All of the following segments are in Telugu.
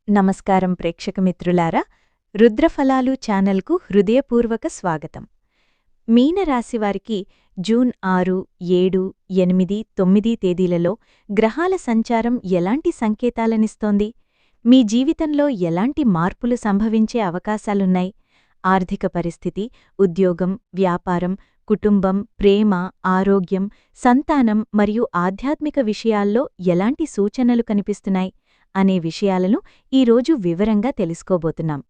నమస్కారం ప్రేక్షక మిత్రులారా, రుద్రఫలాలు ఛానల్కు హృదయపూర్వక స్వాగతం. మీనరాశివారికి జూన్ 6, 7, 8, 9 తేదీలలో గ్రహాల సంచారం ఎలాంటి సంకేతాలనిస్తోంది? మీ జీవితంలో ఎలాంటి మార్పులు సంభవించే అవకాశాలున్నాయి? ఆర్థిక పరిస్థితి, ఉద్యోగం, వ్యాపారం, కుటుంబం, ప్రేమ, ఆరోగ్యం, సంతానం మరియు ఆధ్యాత్మిక విషయాల్లో ఎలాంటి సూచనలు కనిపిస్తున్నాయి అనే విషయాలను ఈరోజు వివరంగా తెలుసుకోబోతున్నాం.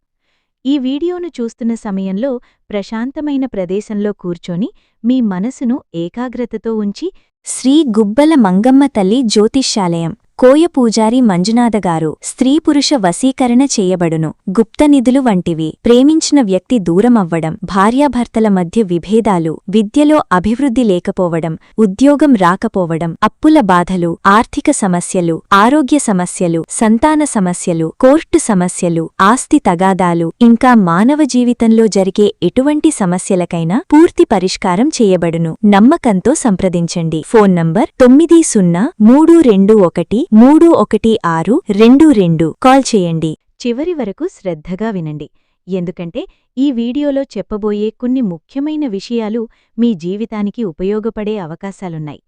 ఈ వీడియోను చూస్తున్న సమయంలో ప్రశాంతమైన ప్రదేశంలో కూర్చొని మీ మనసును ఏకాగ్రతతో ఉంచి శ్రీ గుబ్బల మంగమ్మ తల్లి జ్యోతిష్యాలయం కోయ పూజారి మంజునాథగారు స్త్రీ పురుష వశీకరణ చేయబడును. గుప్తనిధులు వంటివి. ప్రేమించిన వ్యక్తి దూరమవ్వడం, భార్యాభర్తల మధ్య విభేదాలు, విద్యలో అభివృద్ధి లేకపోవడం, ఉద్యోగం రాకపోవడం, అప్పుల బాధలు, ఆర్థిక సమస్యలు, ఆరోగ్య సమస్యలు, సంతాన సమస్యలు, కోర్టు సమస్యలు, ఆస్తి తగాదాలు, ఇంకా మానవ జీవితంలో జరిగే ఎటువంటి సమస్యలకైనా పూర్తి పరిష్కారం చేయబడును. నమ్మకంతో సంప్రదించండి. Phone number 903221316222. కాల్ చేయండి. చివరి వరకు శ్రద్ధగా వినండి, ఎందుకంటే ఈ వీడియోలో చెప్పబోయే కొన్ని ముఖ్యమైన విషయాలు మీ జీవితానికి ఉపయోగపడే అవకాశాలున్నాయి.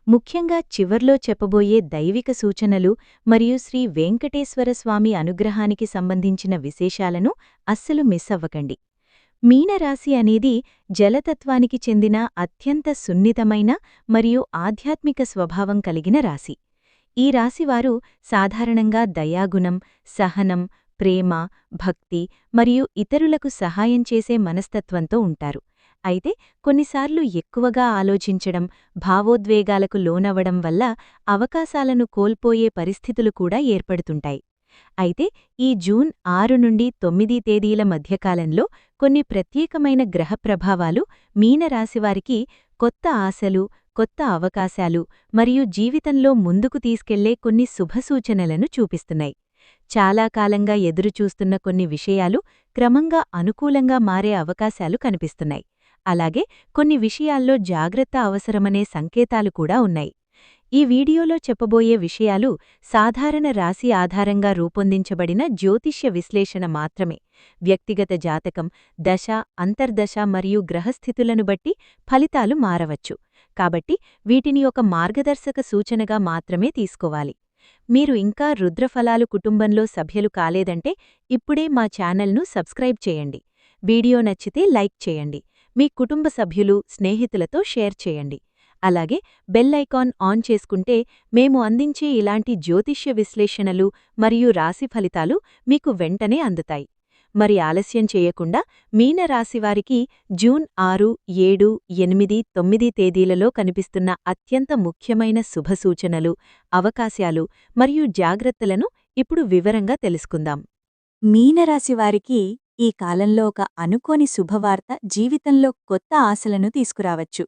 ముఖ్యంగా చివర్లో చెప్పబోయే దైవిక సూచనలు మరియు శ్రీ వెంకటేశ్వరస్వామి అనుగ్రహానికి సంబంధించిన విశేషాలను అస్సలు మిస్ అవ్వకండి. మీనరాశి అనేది జలతత్వానికి చెందిన అత్యంత సున్నితమైన మరియు ఆధ్యాత్మిక స్వభావం కలిగిన రాశి. ఈ రాశివారు సాధారణంగా దయాగుణం, సహనం, ప్రేమ, భక్తి మరియు ఇతరులకు సహాయం చేసే మనస్తత్వంతో ఉంటారు. అయితే కొన్నిసార్లు ఎక్కువగా ఆలోచించడం, భావోద్వేగాలకు లోనవడం వల్ల అవకాశాలను కోల్పోయే పరిస్థితులు కూడా ఏర్పడుతుంటాయి. అయితే ఈ జూన్ 6 నుండి 9 తేదీల మధ్యకాలంలో కొన్ని ప్రత్యేకమైన గ్రహ ప్రభావాలు మీనరాశివారికి కొత్త ఆశలు, కొత్త అవకాశాలు మరియు జీవితంలో ముందుకు తీసుకెళ్లే కొన్ని శుభసూచనలను చూపిస్తున్నాయి. చాలా కాలంగా ఎదురుచూస్తున్న కొన్ని విషయాలు క్రమంగా అనుకూలంగా మారే అవకాశాలు కనిపిస్తున్నాయి. అలాగే కొన్ని విషయాల్లో జాగ్రత్త అవసరమనే సంకేతాలు కూడా ఉన్నాయి. ఈ వీడియోలో చెప్పబోయే విషయాలు సాధారణ రాశి ఆధారంగా రూపొందించబడిన జ్యోతిష్య విశ్లేషణ మాత్రమే. వ్యక్తిగత జాతకం, దశ, అంతర్దశ మరియు గ్రహస్థితులను బట్టి ఫలితాలు మారవచ్చు. కాబట్టి వీటిని ఒక మార్గదర్శక సూచనగా మాత్రమే తీసుకోవాలి. మీరు ఇంకా రుద్రఫలాలు కుటుంబంలో సభ్యులు కాలేదంటే ఇప్పుడే మా ఛానల్ను సబ్స్క్రైబ్ చేయండి. వీడియో నచ్చితే లైక్ చేయండి. మీ కుటుంబ సభ్యులు, స్నేహితులతో షేర్ చేయండి. అలాగే బెల్ ఐకాన్ ఆన్ చేసుకుంటే మేము అందించే ఇలాంటి జ్యోతిష్య విశ్లేషణలు మరియు రాశి ఫలితాలు మీకు వెంటనే అందుతాయి. మరి ఆలస్యం చేయకుండా మీనరాశివారికి జూన్ 6, 7, 8, 9 తేదీలలో కనిపిస్తున్న అత్యంత ముఖ్యమైన శుభసూచనలు, అవకాశాలు మరియు జాగ్రత్తలను ఇప్పుడు వివరంగా తెలుసుకుందాం. మీనరాశివారికి ఈ కాలంలో ఒక అనుకోని శుభవార్త జీవితంలో కొత్త ఆశలను తీసుకురావచ్చు.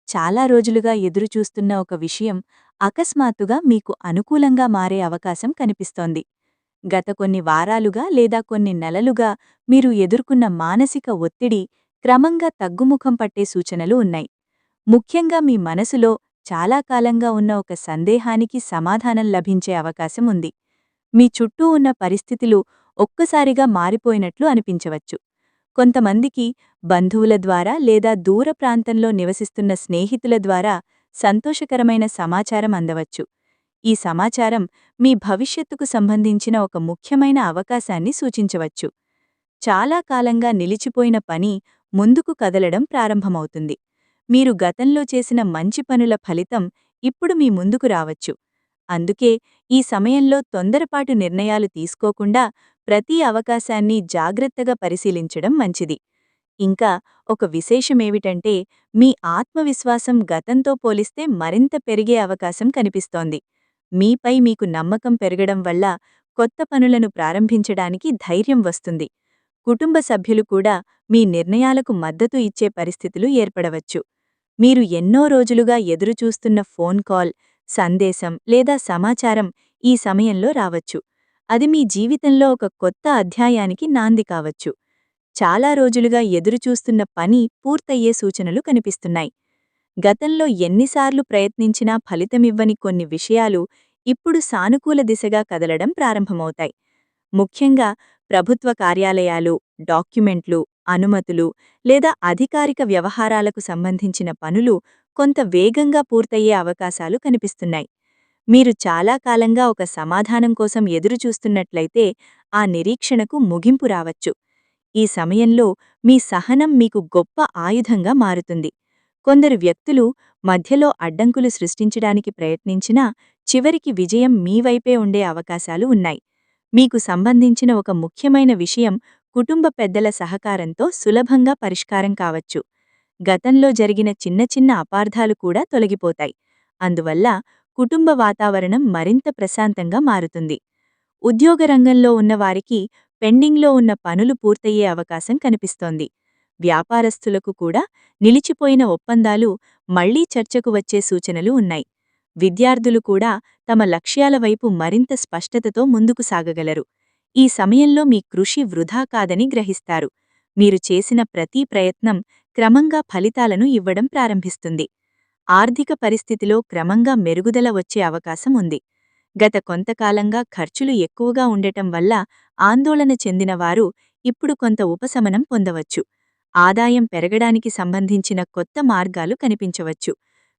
చాలా రోజులుగా ఎదురుచూస్తున్న ఒక విషయం అకస్మాత్తుగా మీకు అనుకూలంగా మారే అవకాశం కనిపిస్తోంది. గత కొన్ని వారాలుగా లేదా కొన్ని నెలలుగా మీరు ఎదుర్కొన్న మానసిక ఒత్తిడి క్రమంగా తగ్గుముఖం పట్టే సూచనలు ఉన్నాయి. ముఖ్యంగా మీ మనసులో చాలా కాలంగా ఉన్న ఒక సందేహానికి సమాధానం లభించే అవకాశం ఉంది. మీ చుట్టూ ఉన్న పరిస్థితులు ఒక్కసారిగా మారిపోయినట్లు అనిపించవచ్చు. కొంతమందికి బంధువుల ద్వారా లేదా దూర ప్రాంతంలో నివసిస్తున్న స్నేహితుల ద్వారా సంతోషకరమైన సమాచారం అందవచ్చు. ఈ సమాచారం మీ భవిష్యత్తుకు సంబంధించిన ఒక ముఖ్యమైన అవకాశాన్ని సూచించవచ్చు. చాలా కాలంగా నిలిచిపోయిన పని ముందుకు కదలడం ప్రారంభమవుతుంది. మీరు గతంలో చేసిన మంచి పనుల ఫలితం ఇప్పుడు మీ ముందుకు రావచ్చు. అందుకే ఈ సమయంలో తొందరపాటు నిర్ణయాలు తీసుకోకుండా ప్రతి అవకాశాన్ని జాగ్రత్తగా పరిశీలించడం మంచిది. ఇంకా ఒక విశేషమేమిటంటే మీ ఆత్మవిశ్వాసం గతంతో పోలిస్తే మరింత పెరిగే అవకాశం కనిపిస్తోంది. మీపై మీకు నమ్మకం పెరగడం వల్ల కొత్త పనులను ప్రారంభించడానికి ధైర్యం వస్తుంది. కుటుంబ సభ్యులు కూడా మీ నిర్ణయాలకు మద్దతు ఇచ్చే పరిస్థితులు ఏర్పడవచ్చు. మీరు ఎన్నో రోజులుగా ఎదురుచూస్తున్న ఫోన్ కాల్, సందేశం లేదా సమాచారం ఈ సమయంలో రావచ్చు. అది మీ జీవితంలో ఒక కొత్త అధ్యాయానికి నాంది కావచ్చు. చాలా రోజులుగా ఎదురుచూస్తున్న పని పూర్తయ్యే సూచనలు కనిపిస్తున్నాయి. గతంలో ఎన్నిసార్లు ప్రయత్నించినా ఫలితమివ్వని కొన్ని విషయాలు ఇప్పుడు సానుకూల దిశగా కదలడం ప్రారంభమవుతాయి. ముఖ్యంగా ప్రభుత్వ కార్యాలయాలు, డాక్యుమెంట్లు, అనుమతులు లేదా అధికారిక వ్యవహారాలకు సంబంధించిన పనులు కొంత వేగంగా పూర్తయ్యే అవకాశాలు కనిపిస్తున్నాయి. మీరు చాలా కాలంగా ఒక సమాధానం కోసం ఎదురుచూస్తున్నట్లయితే ఆ నిరీక్షణకు ముగింపు రావచ్చు. ఈ సమయంలో మీ సహనం మీకు గొప్ప ఆయుధంగా మారుతుంది. కొందరు వ్యక్తులు మధ్యలో అడ్డంకులు సృష్టించడానికి ప్రయత్నించినా చివరికి విజయం మీ వైపే ఉండే అవకాశాలు ఉన్నాయి. మీకు సంబంధించిన ఒక ముఖ్యమైన విషయం కుటుంబ పెద్దల సహకారంతో సులభంగా పరిష్కారం కావచ్చు. గతంలో జరిగిన చిన్న చిన్న అపార్థాలు కూడా తొలగిపోతాయి. అందువల్ల కుటుంబ వాతావరణం మరింత ప్రశాంతంగా మారుతుంది. ఉద్యోగ రంగంలో ఉన్నవారికి పెండింగ్లో ఉన్న పనులు పూర్తయ్యే అవకాశం కనిపిస్తోంది. వ్యాపారస్తులకు కూడా నిలిచిపోయిన ఒప్పందాలు మళ్లీ చర్చకు వచ్చే సూచనలు ఉన్నాయి. విద్యార్థులు కూడా తమ లక్ష్యాల వైపు మరింత స్పష్టతతో ముందుకు సాగగలరు. ఈ సమయంలో మీ కృషి వృధా కాదని గ్రహిస్తారు. మీరు చేసిన ప్రతి ప్రయత్నం క్రమంగా ఫలితాలను ఇవ్వడం ప్రారంభిస్తుంది. ఆర్థిక పరిస్థితిలో క్రమంగా మెరుగుదల వచ్చే అవకాశం ఉంది. గత కొంతకాలంగా ఖర్చులు ఎక్కువగా ఉండటం వల్ల ఆందోళన చెందినవారు ఇప్పుడు కొంత ఉపశమనం పొందవచ్చు. ఆదాయం పెరగడానికి సంబంధించిన కొత్త మార్గాలు కనిపించవచ్చు.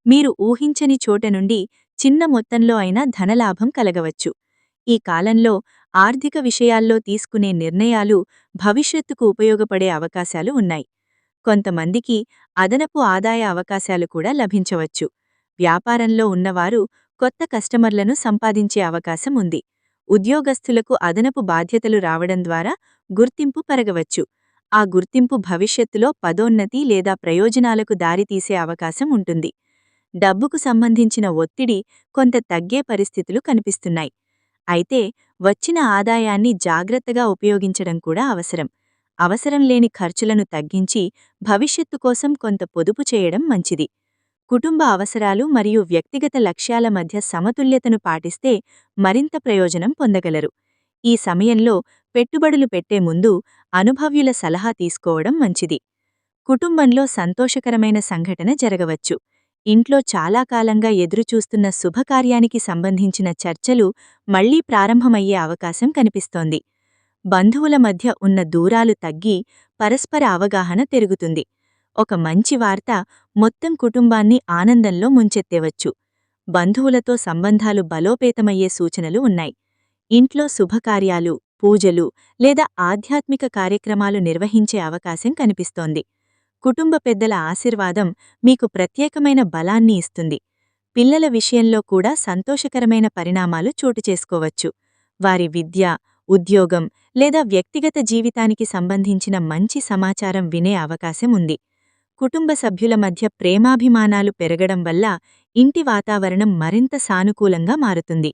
మీరు ఊహించని చోట నుండి చిన్న మొత్తంలో అయినా ధనలాభం కలగవచ్చు. ఈ కాలంలో ఆర్థిక విషయాల్లో తీసుకునే నిర్ణయాలు భవిష్యత్తుకు ఉపయోగపడే అవకాశాలు ఉన్నాయి. కొంతమందికి అదనపు ఆదాయ అవకాశాలు కూడా లభించవచ్చు. వ్యాపారంలో ఉన్నవారు కొత్త కస్టమర్లను సంపాదించే అవకాశం ఉంది. ఉద్యోగస్తులకు అదనపు బాధ్యతలు రావడం ద్వారా గుర్తింపు పెరగవచ్చు. ఆ గుర్తింపు భవిష్యత్తులో పదోన్నతి లేదా ప్రయోజనాలకు దారితీసే అవకాశం ఉంటుంది. డబ్బుకు సంబంధించిన ఒత్తిడి కొంత తగ్గే పరిస్థితులు కనిపిస్తున్నాయి. అయితే వచ్చిన ఆదాయాన్ని జాగ్రత్తగా ఉపయోగించడం కూడా అవసరం. అవసరం లేని ఖర్చులను తగ్గించి భవిష్యత్తు కోసం కొంత పొదుపు చేయడం మంచిది. కుటుంబ అవసరాలు మరియు వ్యక్తిగత లక్ష్యాల మధ్య సమతుల్యతను పాటిస్తే మరింత ప్రయోజనం పొందగలరు. ఈ సమయంలో పెట్టుబడులు పెట్టే ముందు అనుభవ్యుల సలహా తీసుకోవడం మంచిది. కుటుంబంలో సంతోషకరమైన సంఘటన జరగవచ్చు. ఇంట్లో చాలా కాలంగా ఎదురుచూస్తున్న శుభకార్యానికి సంబంధించిన చర్చలు మళ్లీ ప్రారంభమయ్యే అవకాశం కనిపిస్తోంది. బంధువుల మధ్య ఉన్న దూరాలు తగ్గి పరస్పర అవగాహన పెరుగుతుంది. ఒక మంచి వార్త మొత్తం కుటుంబాన్ని ఆనందంలో ముంచెత్తేవచ్చు. బంధువులతో సంబంధాలు బలోపేతమయ్యే సూచనలు ఉన్నాయి. ఇంట్లో శుభకార్యాలు, పూజలు లేదా ఆధ్యాత్మిక కార్యక్రమాలు నిర్వహించే అవకాశం కనిపిస్తోంది. కుటుంబ పెద్దల ఆశీర్వాదం మీకు ప్రత్యేకమైన బలాన్ని ఇస్తుంది. పిల్లల విషయంలో కూడా సంతోషకరమైన పరిణామాలు చోటుచేసుకోవచ్చు. వారి విద్య, ఉద్యోగం లేదా వ్యక్తిగత జీవితానికి సంబంధించిన మంచి సమాచారం వినే అవకాశం ఉంది. కుటుంబ సభ్యుల మధ్య ప్రేమాభిమానాలు పెరగడం వల్ల ఇంటి వాతావరణం మరింత సానుకూలంగా మారుతుంది.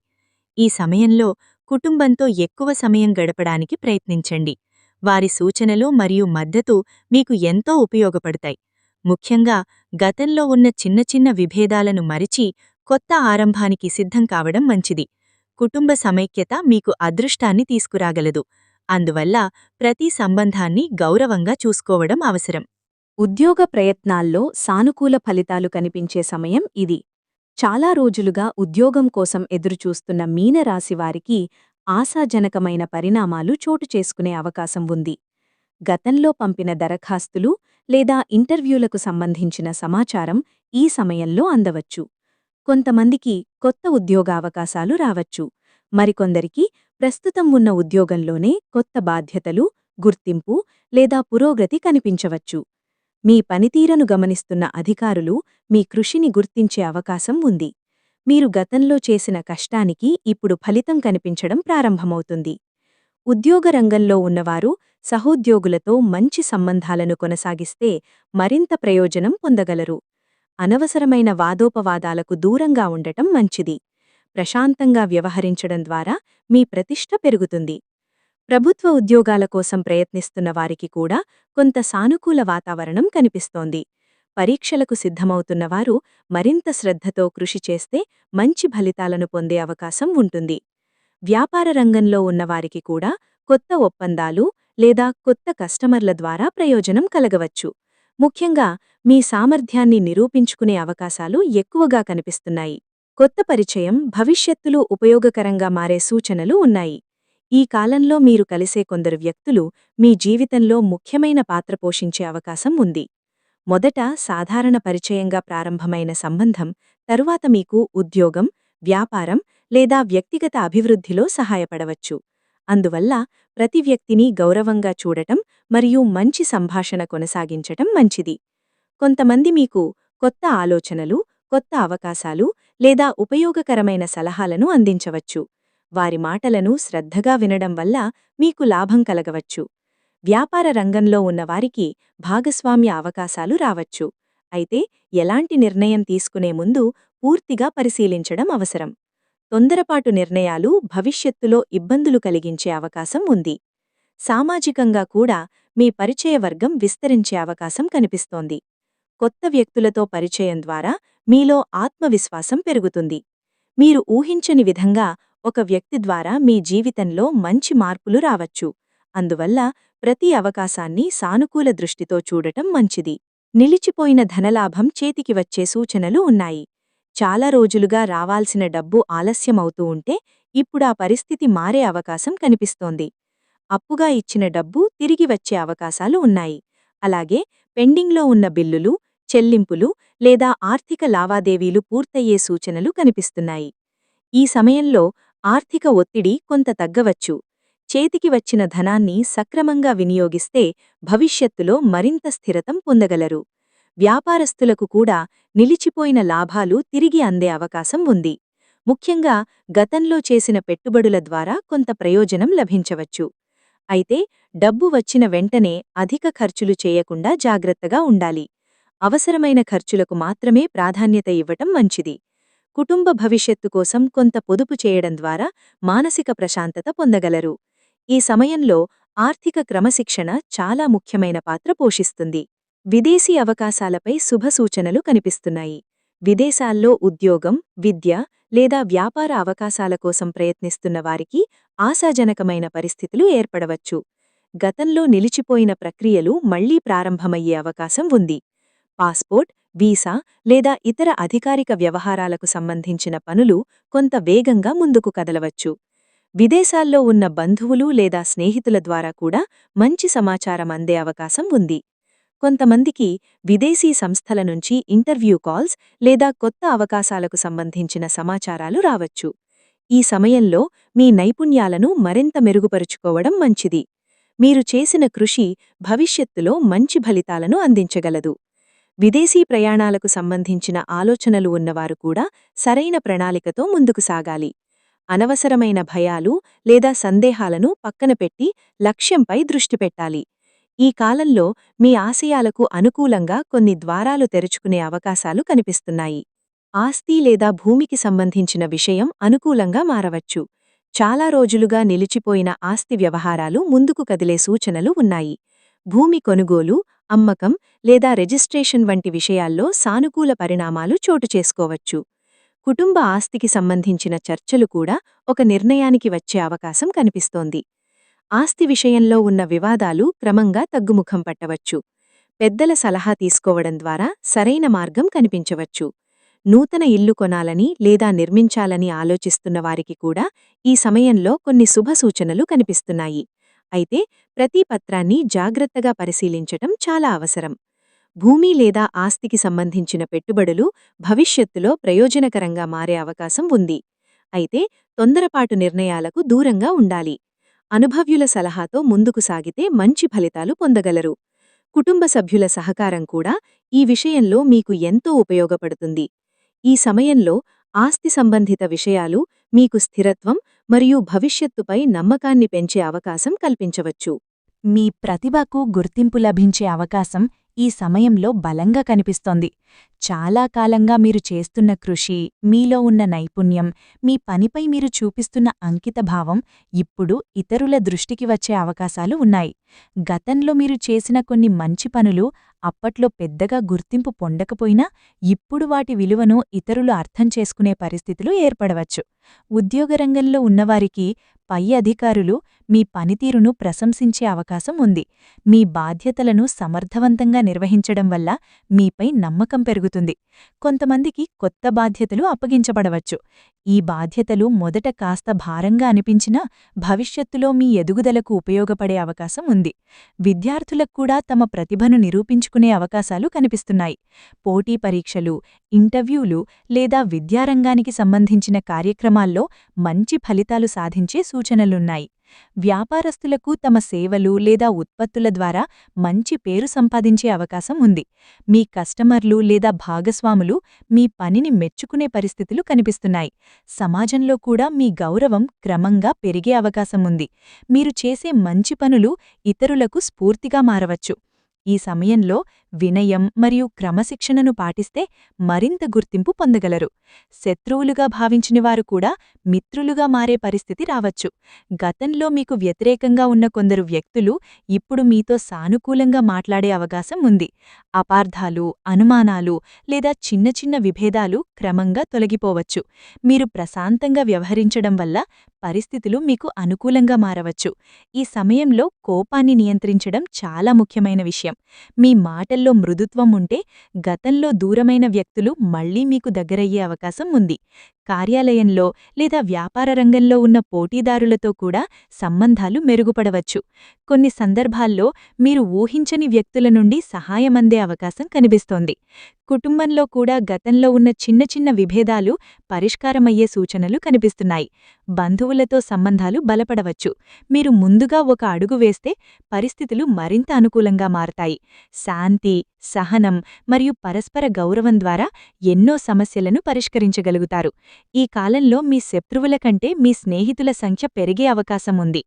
ఈ సమయంలో కుటుంబంతో ఎక్కువ సమయం గడపడానికి ప్రయత్నించండి. వారి సూచనలు మరియు మద్దతు మీకు ఎంతో ఉపయోగపడతాయి. ముఖ్యంగా గతంలో ఉన్న చిన్న చిన్న విభేదాలను మరిచి కొత్త ఆరంభానికి సిద్ధం కావడం మంచిది. కుటుంబ సమైక్యత మీకు అదృష్టాన్ని తీసుకురాగలదు. అందువల్ల ప్రతి సంబంధాన్ని గౌరవంగా చూసుకోవడం అవసరం. ఉద్యోగ ప్రయత్నాల్లో సానుకూల ఫలితాలు కనిపించే సమయం ఇది. చాలా రోజులుగా ఉద్యోగం కోసం ఎదురుచూస్తున్న మీనరాశివారికి ఆశాజనకమైన పరిణామాలు చోటు చేసుకునే అవకాశం ఉంది. గతంలో పంపిన దరఖాస్తులు లేదా ఇంటర్వ్యూలకు సంబంధించిన సమాచారం ఈ సమయంలో అందవచ్చు. కొంతమందికి కొత్త ఉద్యోగావకాశాలు రావచ్చు. మరికొందరికి ప్రస్తుతం ఉన్న ఉద్యోగంలోనే కొత్త బాధ్యతలు, గుర్తింపు లేదా పురోగతి కనిపించవచ్చు. మీ పనితీరును గమనిస్తున్న అధికారులు మీ కృషిని గుర్తించే అవకాశం ఉంది. మీరు గతంలో చేసిన కష్టానికి ఇప్పుడు ఫలితం కనిపించడం ప్రారంభమవుతుంది. ఉద్యోగ రంగంలో ఉన్నవారు సహోద్యోగులతో మంచి సంబంధాలను కొనసాగిస్తే మరింత ప్రయోజనం పొందగలరు. అనవసరమైన వాదోపవాదాలకు దూరంగా ఉండటం మంచిది. ప్రశాంతంగా వ్యవహరించడం ద్వారా మీ ప్రతిష్ట పెరుగుతుంది. ప్రభుత్వ ఉద్యోగాల కోసం ప్రయత్నిస్తున్న వారికి కూడా కొంత సానుకూల వాతావరణం కనిపిస్తోంది. పరీక్షలకు సిద్ధమవుతున్నవారు మరింత శ్రద్ధతో కృషి చేస్తే మంచి ఫలితాలను పొందే అవకాశం ఉంటుంది. వ్యాపార రంగంలో ఉన్నవారికి కూడా కొత్త ఒప్పందాలు లేదా కొత్త కస్టమర్ల ద్వారా ప్రయోజనం కలగవచ్చు. ముఖ్యంగా మీ సామర్థ్యాన్ని నిరూపించుకునే అవకాశాలు ఎక్కువగా కనిపిస్తున్నాయి. కొత్త పరిచయం భవిష్యత్తులో ఉపయోగకరంగా మారే సూచనలు ఉన్నాయి. ఈ కాలంలో మీరు కలిసే కొందరు వ్యక్తులు మీ జీవితంలో ముఖ్యమైన పాత్ర పోషించే అవకాశం ఉంది. మొదట సాధారణ పరిచయంగా ప్రారంభమైన సంబంధం తరువాత మీకు ఉద్యోగం, వ్యాపారం లేదా వ్యక్తిగత అభివృద్ధిలో సహాయపడవచ్చు. అందువల్ల ప్రతి వ్యక్తిని గౌరవంగా చూడటం మరియు మంచి సంభాషణ కొనసాగించటం మంచిది. కొంతమంది మీకు కొత్త ఆలోచనలు, కొత్త అవకాశాలు లేదా ఉపయోగకరమైన సలహాలను అందించవచ్చు. వారి మాటలను శ్రద్ధగా వినడం వల్ల మీకు లాభం కలగవచ్చు. వ్యాపార రంగంలో ఉన్నవారికి భాగస్వామ్య అవకాశాలు రావచ్చు. అయితే ఎలాంటి నిర్ణయం తీసుకునే ముందు పూర్తిగా పరిశీలించడం అవసరం. తొందరపాటు నిర్ణయాలు భవిష్యత్తులో ఇబ్బందులు కలిగించే అవకాశం ఉంది. సామాజికంగా కూడా మీ పరిచయ వర్గం విస్తరించే అవకాశం కనిపిస్తోంది. కొత్త వ్యక్తులతో పరిచయం ద్వారా మీలో ఆత్మవిశ్వాసం పెరుగుతుంది. మీరు ఊహించని విధంగా ఒక వ్యక్తి ద్వారా మీ జీవితంలో మంచి మార్పులు రావచ్చు. అందువల్ల ప్రతి అవకాశాన్ని సానుకూల దృష్టితో చూడటం మంచిది. నిలిచిపోయిన ధనలాభం చేతికి వచ్చే సూచనలు ఉన్నాయి. చాలా రోజులుగా రావాల్సిన డబ్బు ఆలస్యమవుతూ ఉంటే ఇప్పుడా పరిస్థితి మారే అవకాశం కనిపిస్తోంది. అప్పుగా ఇచ్చిన డబ్బు తిరిగి వచ్చే అవకాశాలు ఉన్నాయి. అలాగే పెండింగ్లో ఉన్న బిల్లులు, చెల్లింపులు లేదా ఆర్థిక లావాదేవీలు పూర్తయ్యే సూచనలు కనిపిస్తున్నాయి. ఈ సమయంలో ఆర్థిక ఒత్తిడి కొంత తగ్గవచ్చు. చేతికి వచ్చిన ధనాన్ని సక్రమంగా వినియోగిస్తే భవిష్యత్తులో మరింత స్థిరతం పొందగలరు. వ్యాపారస్తులకు కూడా నిలిచిపోయిన లాభాలు తిరిగి అందే అవకాశం ఉంది. ముఖ్యంగా గతంలో చేసిన పెట్టుబడుల ద్వారా కొంత ప్రయోజనం లభించవచ్చు. అయితే డబ్బు వచ్చిన వెంటనే అధిక ఖర్చులు చేయకుండా జాగ్రత్తగా ఉండాలి. అవసరమైన ఖర్చులకు మాత్రమే ప్రాధాన్యత ఇవ్వటం మంచిది. కుటుంబ భవిష్యత్తు కోసం కొంత పొదుపు చేయడం ద్వారా మానసిక ప్రశాంతత పొందగలరు. ఈ సమయంలో ఆర్థిక క్రమశిక్షణ చాలా ముఖ్యమైన పాత్ర పోషిస్తుంది. విదేశీ అవకాశాలపై శుభసూచనలు కనిపిస్తున్నాయి. విదేశాల్లో ఉద్యోగం, విద్య లేదా వ్యాపార అవకాశాల కోసం ప్రయత్నిస్తున్న వారికి ఆశాజనకమైన పరిస్థితులు ఏర్పడవచ్చు. గతంలో నిలిచిపోయిన ప్రక్రియలు మళ్లీ ప్రారంభమయ్యే అవకాశం ఉంది. పాస్పోర్ట్, వీసా లేదా ఇతర అధికారిక వ్యవహారాలకు సంబంధించిన పనులు కొంత వేగంగా ముందుకు కదలవచ్చు. విదేశాల్లో ఉన్న బంధువులు లేదా స్నేహితుల ద్వారా కూడా మంచి సమాచారం అందే అవకాశం ఉంది. కొంతమందికి విదేశీ సంస్థల నుంచి ఇంటర్వ్యూ కాల్స్ లేదా కొత్త అవకాశాలకు సంబంధించిన సమాచారాలు రావచ్చు. ఈ సమయంలో మీ నైపుణ్యాలను మరింత మెరుగుపరుచుకోవడం మంచిది. మీరు చేసిన కృషి భవిష్యత్తులో మంచి ఫలితాలను అందించగలదు. విదేశీ ప్రయాణాలకు సంబంధించిన ఆలోచనలు ఉన్నవారు కూడా సరైన ప్రణాళికతో ముందుకు సాగాలి. అనవసరమైన భయాలు లేదా సందేహాలను పక్కనపెట్టి లక్ష్యంపై దృష్టి పెట్టాలి. ఈ కాలంలో మీ ఆశయాలకు అనుకూలంగా కొన్ని ద్వారాలు తెరుచుకునే అవకాశాలు కనిపిస్తున్నాయి. ఆస్తి లేదా భూమికి సంబంధించిన విషయం అనుకూలంగా మారవచ్చు. చాలా రోజులుగా నిలిచిపోయిన ఆస్తి వ్యవహారాలు ముందుకు కదిలే సూచనలు ఉన్నాయి. భూమి కొనుగోలు, అమ్మకం లేదా రిజిస్ట్రేషన్ వంటి విషయాల్లో సానుకూల పరిణామాలు చోటు చేసుకోవచ్చు. కుటుంబ ఆస్తికి సంబంధించిన చర్చలు కూడా ఒక నిర్ణయానికి వచ్చే అవకాశం కనిపిస్తోంది. ఆస్తి విషయంలో ఉన్న వివాదాలు క్రమంగా తగ్గుముఖం పట్టవచ్చు. పెద్దల సలహా తీసుకోవడం ద్వారా సరైన మార్గం కనిపించవచ్చు. నూతన ఇల్లు కొనాలని లేదా నిర్మించాలని ఆలోచిస్తున్న వారికి కూడా ఈ సమయంలో కొన్ని శుభసూచనలు కనిపిస్తున్నాయి. అయితే ప్రతి పత్రాన్ని జాగ్రత్తగా పరిశీలించటం చాలా అవసరం. భూమి లేదా ఆస్తికి సంబంధించిన పెట్టుబడులు భవిష్యత్తులో ప్రయోజనకరంగా మారే అవకాశం ఉంది. అయితే తొందరపాటు నిర్ణయాలకు దూరంగా ఉండాలి. అనుభవ్యుల సలహాతో ముందుకు సాగితే మంచి ఫలితాలు పొందగలరు. కుటుంబ సభ్యుల సహకారం కూడా ఈ విషయంలో మీకు ఎంతో ఉపయోగపడుతుంది. ఈ సమయంలో ఆస్తి సంబంధిత విషయాలు మీకు స్థిరత్వం మరియు భవిష్యత్తుపై నమ్మకాన్ని పెంచే అవకాశం కల్పించవచ్చు. మీ ప్రతిభకు గుర్తింపు లభించే అవకాశం ఈ సమయంలో బలంగా కనిపిస్తోంది. చాలా కాలంగా మీరు చేస్తున్న కృషి, మీలో ఉన్న నైపుణ్యం, మీ పనిపై మీరు చూపిస్తున్న అంకితభావం ఇప్పుడు ఇతరుల దృష్టికి వచ్చే అవకాశాలు ఉన్నాయి. గతంలో మీరు చేసిన కొన్ని మంచి పనులు అప్పట్లో పెద్దగా గుర్తింపు పొందకపోయినా ఇప్పుడు వాటి విలువను ఇతరులు అర్థం చేసుకునే పరిస్థితులు ఏర్పడవచ్చు. ఉద్యోగరంగంలో ఉన్నవారికి పై అధికారులు మీ పనితీరును ప్రశంసించే అవకాశం ఉంది. మీ బాధ్యతలను సమర్థవంతంగా నిర్వహించడం వల్ల మీపై నమ్మకం పెరుగుతుంది. పెరిగిపోతుంది. కొంతమందికి కొత్త బాధ్యతలు అప్పగించబడవచ్చు. ఈ బాధ్యతలు మొదట కాస్త భారంగా అనిపించినా భవిష్యత్తులో మీ ఎదుగుదలకు ఉపయోగపడే అవకాశం ఉంది. విద్యార్థులకు కూడా తమ ప్రతిభను నిరూపించుకునే అవకాశాలు కనిపిస్తున్నాయి. పోటీ పరీక్షలు, ఇంటర్వ్యూలు లేదా విద్యారంగానికి సంబంధించిన కార్యక్రమాల్లో మంచి ఫలితాలు సాధించే సూచనలున్నాయి. వ్యాపారస్తులకు తమ సేవలు లేదా ఉత్పత్తుల ద్వారా మంచి పేరు సంపాదించే అవకాశం ఉంది. మీ కస్టమర్లు లేదా భాగస్వాములు మీ పనిని మెచ్చుకునే పరిస్థితులు కనిపిస్తున్నాయి. సమాజంలో కూడా మీ గౌరవం క్రమంగా పెరిగే అవకాశం ఉంది. మీరు చేసే మంచి పనులు ఇతరులకు స్ఫూర్తిగా మారవచ్చు. ఈ సమయంలో వినయం మరియు క్రమశిక్షణను పాటిస్తే మరింత గుర్తింపు పొందగలరు. శత్రువులుగా భావించినవారు కూడా మిత్రులుగా మారే పరిస్థితి రావచ్చు. గతంలో మీకు వ్యతిరేకంగా ఉన్న కొందరు వ్యక్తులు ఇప్పుడు మీతో సానుకూలంగా మాట్లాడే అవకాశం ఉంది. అపార్థాలు, అనుమానాలు లేదా చిన్న చిన్న విభేదాలు క్రమంగా తొలగిపోవచ్చు. మీరు ప్రశాంతంగా వ్యవహరించడం వల్ల పరిస్థితులు మీకు అనుకూలంగా మారవచ్చు. ఈ సమయంలో కోపాన్ని నియంత్రించడం చాలా ముఖ్యమైన విషయం. మీ మాటల్లో మృదుత్వం ఉంటే గతంలో దూరమైన వ్యక్తులు మళ్లీ మీకు దగ్గరయ్యే అవకాశం ఉంది. కార్యాలయంలో లేదా వ్యాపార రంగంలో ఉన్న పోటీదారులతో కూడా సంబంధాలు మెరుగుపడవచ్చు. కొన్ని సందర్భాల్లో మీరు ఊహించని వ్యక్తుల నుండి సహాయమందే అవకాశం కనిపిస్తోంది. కుటుంబంలో కూడా గతంలో ఉన్న చిన్న చిన్న విభేదాలు పరిష్కారమయ్యే సూచనలు కనిపిస్తున్నాయి. బంధువులతో సంబంధాలు బలపడవచ్చు. మీరు ముందుగా ఒక అడుగు వేస్తే పరిస్థితులు మరింత అనుకూలంగా మారతాయి. శాంతి, సహనం మరియు పరస్పర గౌరవం ద్వారా ఎన్నో సమస్యలను పరిష్కరించగలుగుతారు. ఈ కాలంలో మీ శత్రువుల కంటే మీ స్నేహితుల సంఖ్య పెరిగే అవకాశం ఉంది.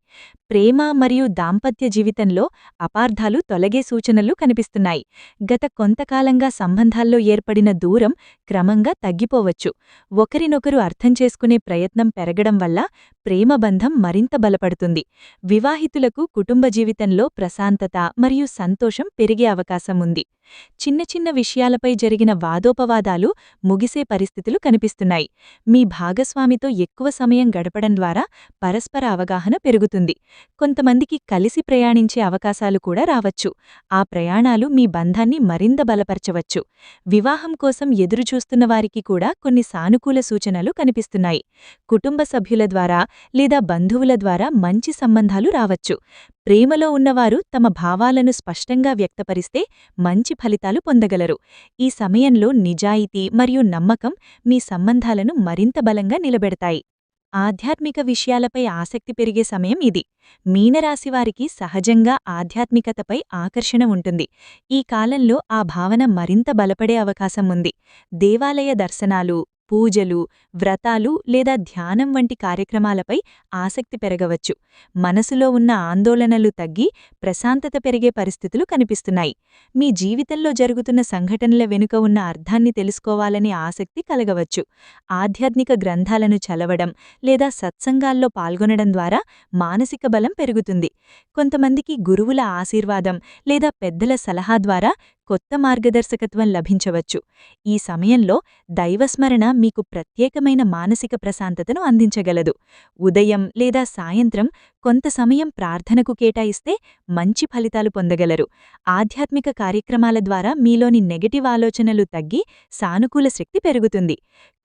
ప్రేమ మరియు దాంపత్య జీవితంలో అపార్థాలు తొలగే సూచనలు కనిపిస్తున్నాయి. గత కొంతకాలంగా సంబంధాల్లో ఏర్పడిన దూరం క్రమంగా తగ్గిపోవచ్చు. ఒకరినొకరు అర్థం చేసుకునే ప్రయత్నం పెరగడం వల్ల ప్రేమబంధం మరింత బలపడుతుంది. వివాహితులకు కుటుంబ జీవితంలో ప్రశాంతత మరియు సంతోషం పెరిగే అవకాశం ఉంది. చిన్న చిన్న విషయాలపై జరిగిన వాదోపవాదాలు ముగిసే పరిస్థితులు కనిపిస్తున్నాయి. మీ భాగస్వామితో ఎక్కువ సమయం గడపడం ద్వారా పరస్పర అవగాహన పెరుగుతుంది. కొంతమందికి కలిసి ప్రయాణించే అవకాశాలు కూడా రావచ్చు. ఆ ప్రయాణాలు మీ బంధాన్ని మరింత బలపరచవచ్చు. వివాహం కోసం ఎదురుచూస్తున్న వారికి కూడా కొన్ని సానుకూల సూచనలు కనిపిస్తున్నాయి. కుటుంబ సభ్యుల ద్వారా లేదా బంధువుల ద్వారా మంచి సంబంధాలు రావచ్చు. ప్రేమలో ఉన్నవారు తమ భావాలను స్పష్టంగా వ్యక్తపరిస్తే మంచి ఫలితాలు పొందగలరు. ఈ సమయంలో నిజాయితీ మరియు నమ్మకం మీ సంబంధాలను మరింత బలంగా నిలబెడతాయి. ఆధ్యాత్మిక విషయాలపై ఆసక్తి పెరిగే సమయం ఇది. మీనరాశివారికి సహజంగా ఆధ్యాత్మికతపై ఆకర్షణ ఉంటుంది. ఈ కాలంలో ఆ భావన మరింత బలపడే అవకాశం ఉంది. దేవాలయ దర్శనాలు, పూజలు, వ్రతాలు లేదా ధ్యానం వంటి కార్యక్రమాలపై ఆసక్తి పెరగవచ్చు. మనసులో ఉన్న ఆందోళనలు తగ్గి ప్రశాంతత పెరిగే పరిస్థితులు కనిపిస్తున్నాయి. మీ జీవితంలో జరుగుతున్న సంఘటనల వెనుక ఉన్న అర్థాన్ని తెలుసుకోవాలనే ఆసక్తి కలగవచ్చు. ఆధ్యాత్మిక గ్రంథాలను చదవడం లేదా సత్సంగాల్లో పాల్గొనడం ద్వారా మానసిక బలం పెరుగుతుంది. కొంతమందికి గురువుల ఆశీర్వాదం లేదా పెద్దల సలహా ద్వారా కొత్త మార్గదర్శకత్వం లభించవచ్చు. ఈ సమయంలో దైవస్మరణ మీకు ప్రత్యేకమైన మానసిక ప్రశాంతతను అందించగలదు. ఉదయం లేదా సాయంత్రం కొంత సమయం ప్రార్థనకు కేటాయిస్తే మంచి ఫలితాలు పొందగలరు. ఆధ్యాత్మిక కార్యక్రమాల ద్వారా మీలోని నెగటివ్ ఆలోచనలు తగ్గి సానుకూల శక్తి పెరుగుతుంది.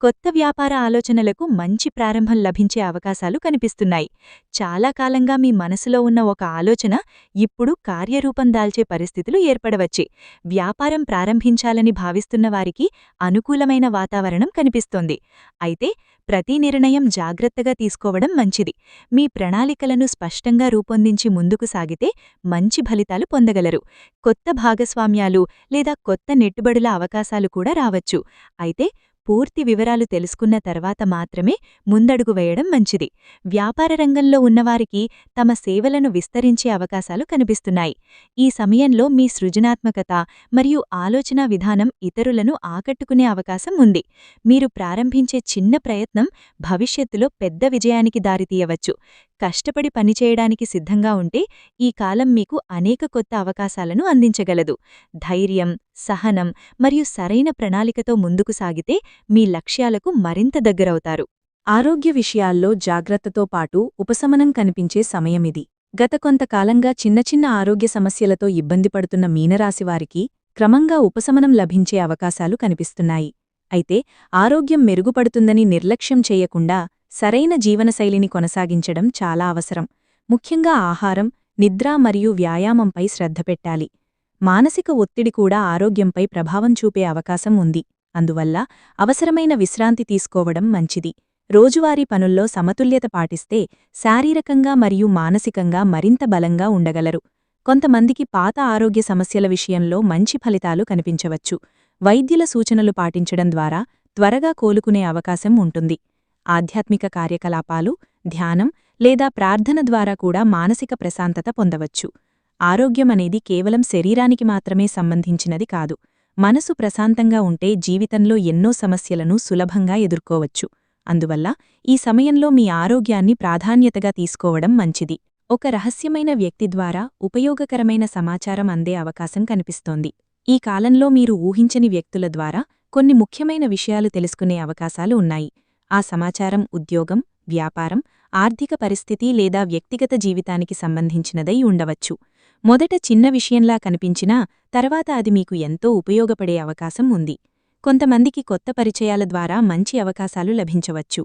కొత్త వ్యాపార ఆలోచనలకు మంచి ప్రారంభం లభించే అవకాశాలు కనిపిస్తున్నాయి. చాలా కాలంగా మీ మనసులో ఉన్న ఒక ఆలోచన ఇప్పుడు కార్యరూపం దాల్చే పరిస్థితులు ఏర్పడవచ్చు. వ్యాపారం ప్రారంభించాలని భావిస్తున్న వారికి అనుకూలమైన వాతావరణం కనిపిస్తోంది. అయితే ప్రతి నిర్ణయం జాగ్రత్తగా తీసుకోవడం మంచిది. మీ ప్రణాళికలను స్పష్టంగా రూపొందించి ముందుకు సాగితే మంచి ఫలితాలు పొందగలరు. కొత్త భాగస్వామ్యాలు లేదా కొత్త నెట్టుబడుల అవకాశాలు కూడా రావచ్చు. అయితే పూర్తి వివరాలు తెలుసుకున్న తర్వాత మాత్రమే ముందడుగు వేయడం మంచిది. వ్యాపార రంగంలో ఉన్నవారికి తమ సేవలను విస్తరించే అవకాశాలు కనిపిస్తున్నాయి. ఈ సమయంలో మీ సృజనాత్మకత మరియు ఆలోచనా విధానం ఇతరులను ఆకట్టుకునే అవకాశం ఉంది. మీరు ప్రారంభించే చిన్న ప్రయత్నం భవిష్యత్తులో పెద్ద విజయానికి దారితీయవచ్చు. కష్టపడి పనిచేయడానికి సిద్ధంగా ఉంటే ఈ కాలం మీకు అనేక కొత్త అవకాశాలను అందించగలదు. ధైర్యం, సహనం మరియు సరైన ప్రణాళికతో ముందుకు సాగితే మీ లక్ష్యాలకు మరింత దగ్గరవుతారు. ఆరోగ్య విషయాల్లో జాగ్రత్తతో పాటు ఉపశమనం కనిపించే సమయమిది. గత కొంతకాలంగా చిన్న చిన్న ఆరోగ్య సమస్యలతో ఇబ్బంది పడుతున్న మీనరాశివారికి క్రమంగా ఉపశమనం లభించే అవకాశాలు కనిపిస్తున్నాయి. అయితే ఆరోగ్యం మెరుగుపడుతుందని నిర్లక్ష్యం చేయకుండా సరైన జీవనశైలిని కొనసాగించడం చాలా అవసరం. ముఖ్యంగా ఆహారం, నిద్ర మరియు వ్యాయామంపై శ్రద్ధ పెట్టాలి. మానసిక ఒత్తిడి కూడా ఆరోగ్యంపై ప్రభావం చూపే అవకాశం ఉంది. అందువల్ల అవసరమైన విశ్రాంతి తీసుకోవడం మంచిది. రోజువారీ పనుల్లో సమతుల్యత పాటిస్తే శారీరకంగా మరియు మానసికంగా మరింత బలంగా ఉండగలరు. కొంతమందికి పాత ఆరోగ్య సమస్యల విషయంలో మంచి ఫలితాలు కనిపించవచ్చు. వైద్యుల సూచనలు పాటించడం ద్వారా త్వరగా కోలుకునే అవకాశం ఉంటుంది. ఆధ్యాత్మిక కార్యకలాపాలు, ధ్యానం లేదా ప్రార్థన ద్వారా కూడా మానసిక ప్రశాంతత పొందవచ్చు. ఆరోగ్యమనేది కేవలం శరీరానికి మాత్రమే సంబంధించినది కాదు. మనసు ప్రశాంతంగా ఉంటే జీవితంలో ఎన్నో సమస్యలను సులభంగా ఎదుర్కోవచ్చు. అందువల్ల ఈ సమయంలో మీ ఆరోగ్యాన్ని ప్రాధాన్యతగా తీసుకోవడం మంచిది. ఒక రహస్యమైన వ్యక్తి ద్వారా ఉపయోగకరమైన సమాచారం అందే అవకాశం కనిపిస్తోంది. ఈ కాలంలో మీరు ఊహించని వ్యక్తుల ద్వారా కొన్ని ముఖ్యమైన విషయాలు తెలుసుకునే అవకాశాలు ఉన్నాయి. ఆ సమాచారం ఉద్యోగం, వ్యాపారం, ఆర్థిక పరిస్థితి లేదా వ్యక్తిగత జీవితానికి సంబంధించినదై ఉండవచ్చు. మొదట చిన్న విషయంలా కనిపించినా తర్వాత అది మీకు ఎంతో ఉపయోగపడే అవకాశం ఉంది. కొంతమందికి కొత్త పరిచయాల ద్వారా మంచి అవకాశాలు లభించవచ్చు.